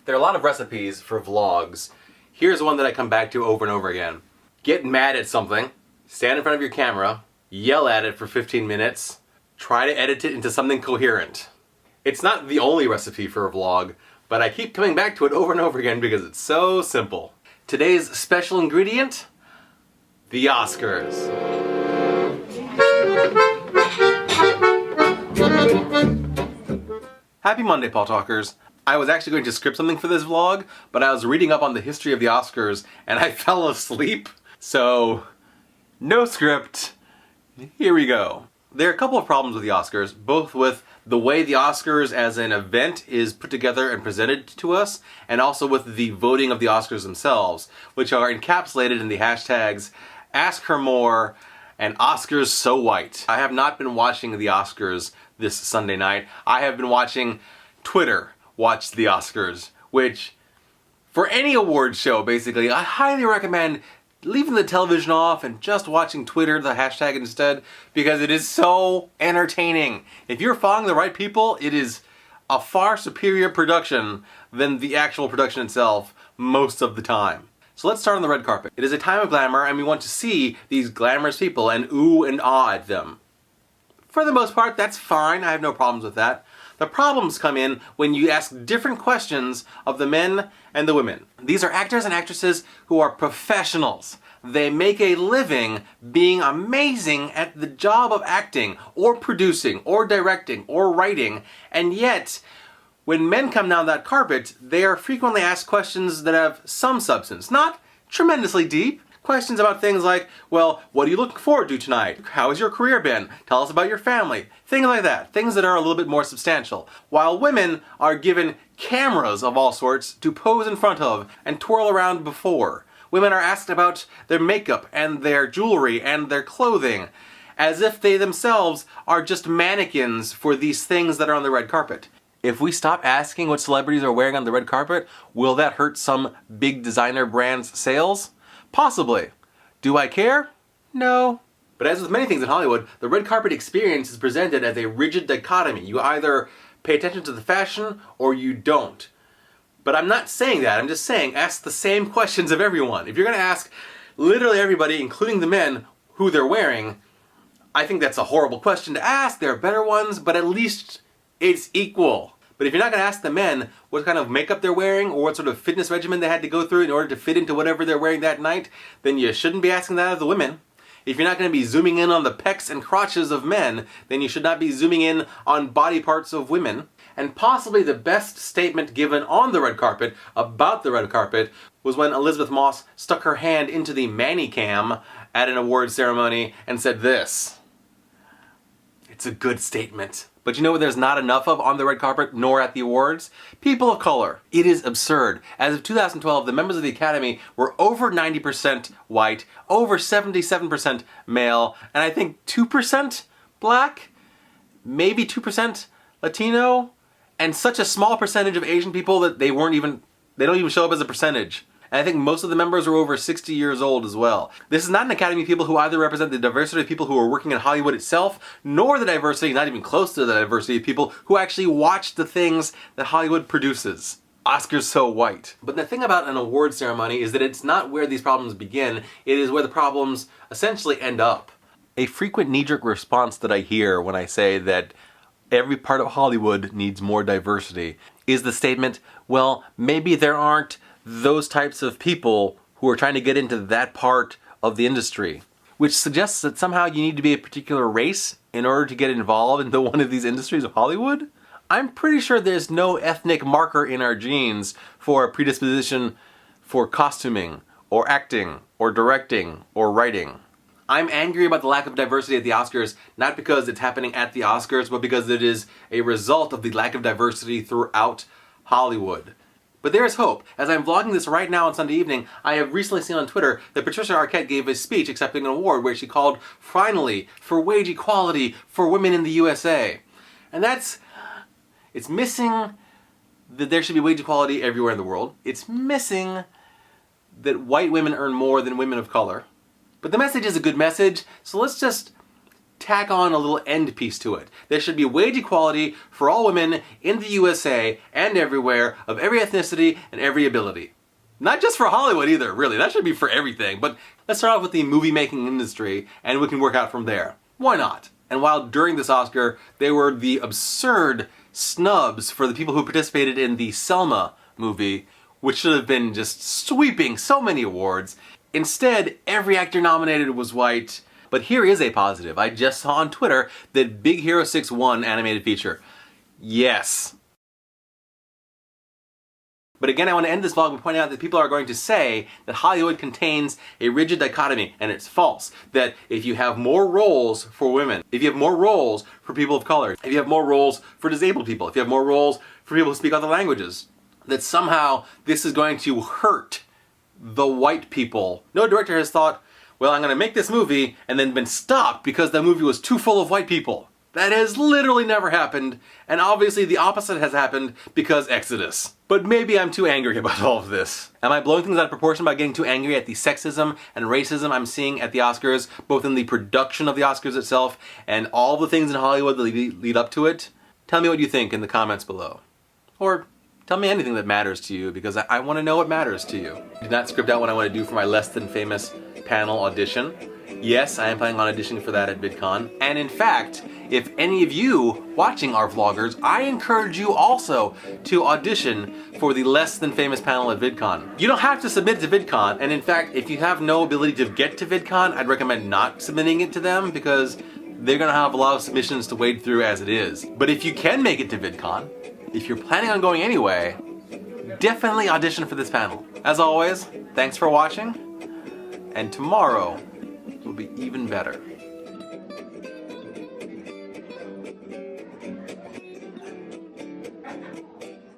There are a lot of recipes for vlogs. Here's one that I come back to over and over again. Get mad at something, stand in front of your camera, yell at it for 15 minutes, try to edit it into something coherent. It's not the only recipe for a vlog, but I keep coming back to it over and over again because it's so simple. Today's special ingredient? The Oscars. Happy Monday, Paul Talkers. I was actually going to script something for this vlog, but I was reading up on the history of the Oscars and I fell asleep. So, no script. Here we go. There are a couple of problems with the Oscars, both with the way the Oscars as an event is put together and presented to us, and also with the voting of the Oscars themselves, which are encapsulated in the hashtags AskHerMore and Oscars So White. I have not been watching the Oscars this Sunday night. I have been watching Twitter watch the Oscars, which, for any award show basically, I highly recommend leaving the television off and just watching Twitter, the hashtag instead, because it is so entertaining. If you're following the right people, it is a far superior production than the actual production itself most of the time. So let's start on the red carpet. It is a time of glamour and we want to see these glamorous people and ooh and ah at them. For the most part, that's fine. I have no problems with that. The problems come in when you ask different questions of the men and the women. These are actors and actresses who are professionals. They make a living being amazing at the job of acting, or producing, or directing, or writing, and yet, when men come down that carpet, they are frequently asked questions that have some substance. Not tremendously deep. Questions about things like, well, what are you looking forward to tonight? How has your career been? Tell us about your family. Things like that. Things that are a little bit more substantial. While women are given cameras of all sorts to pose in front of and twirl around before. Women are asked about their makeup and their jewelry and their clothing, as if they themselves are just mannequins for these things that are on the red carpet. If we stop asking what celebrities are wearing on the red carpet, will that hurt some big designer brand's sales? Possibly. Do I care? No. But as with many things in Hollywood, the red carpet experience is presented as a rigid dichotomy. You either pay attention to the fashion or you don't. But I'm not saying that. I'm just saying ask the same questions of everyone. If you're going to ask literally everybody, including the men, who they're wearing, I think that's a horrible question to ask. There are better ones, but at least it's equal. But if you're not going to ask the men what kind of makeup they're wearing or what sort of fitness regimen they had to go through in order to fit into whatever they're wearing that night, then you shouldn't be asking that of the women. If you're not going to be zooming in on the pecs and crotches of men, then you should not be zooming in on body parts of women. And possibly the best statement given on the red carpet about the red carpet was when Elizabeth Moss stuck her hand into the manny cam at an award ceremony and said this. It's a good statement. But you know what there's not enough of on the red carpet, nor at the awards? People of color. It is absurd. As of 2012, the members of the Academy were over 90% white, over 77% male, and I think 2% black, maybe 2% Latino, and such a small percentage of Asian people that they don't even show up as a percentage. And I think most of the members are over 60 years old as well. This is not an Academy of people who either represent the diversity of people who are working in Hollywood itself, nor the diversity, not even close to the diversity of people who actually watch the things that Hollywood produces. Oscars So White. But the thing about an award ceremony is that it's not where these problems begin, it is where the problems essentially end up. A frequent knee-jerk response that I hear when I say that every part of Hollywood needs more diversity is the statement, well, maybe there aren't those types of people who are trying to get into that part of the industry, which suggests that somehow you need to be a particular race in order to get involved into one of these industries of Hollywood. I'm pretty sure there's no ethnic marker in our genes for a predisposition for costuming, or acting, or directing, or writing. I'm angry about the lack of diversity at the Oscars, not because it's happening at the Oscars, but because it is a result of the lack of diversity throughout Hollywood. But there is hope. As I'm vlogging this right now on Sunday evening, I have recently seen on Twitter that Patricia Arquette gave a speech accepting an award where she called, finally, for wage equality for women in the USA. And it's missing that there should be wage equality everywhere in the world. It's missing that white women earn more than women of color. But the message is a good message, so let's just tack on a little end piece to it. There should be wage equality for all women in the USA and everywhere, of every ethnicity and every ability. Not just for Hollywood either, really. That should be for everything. But let's start off with the movie-making industry, and we can work out from there. Why not? And while during this Oscar, there were the absurd snubs for the people who participated in the Selma movie, which should have been just sweeping so many awards, instead, every actor nominated was white. But here is a positive. I just saw on Twitter that Big Hero 6 won animated feature. Yes. But again, I want to end this vlog by pointing out that people are going to say that Hollywood contains a rigid dichotomy, and it's false. That if you have more roles for women, if you have more roles for people of color, if you have more roles for disabled people, if you have more roles for people who speak other languages, that somehow this is going to hurt the white people. No director has thought, well, I'm going to make this movie, and then been stopped because the movie was too full of white people. That has literally never happened, and obviously the opposite has happened because Exodus. But maybe I'm too angry about all of this. Am I blowing things out of proportion by getting too angry at the sexism and racism I'm seeing at the Oscars, both in the production of the Oscars itself and all the things in Hollywood that lead up to it? Tell me what you think in the comments below. Or tell me anything that matters to you, because I want to know what matters to you. I did not script out what I want to do for my less than famous panel audition. Yes, I am planning on auditioning for that at VidCon. And in fact, if any of you watching our vloggers, I encourage you also to audition for the less than famous panel at VidCon. You don't have to submit to VidCon, and in fact, if you have no ability to get to VidCon, I'd recommend not submitting it to them because they're gonna have a lot of submissions to wade through as it is. But if you can make it to VidCon, if you're planning on going anyway, definitely audition for this panel. As always, thanks for watching, and tomorrow will be even better.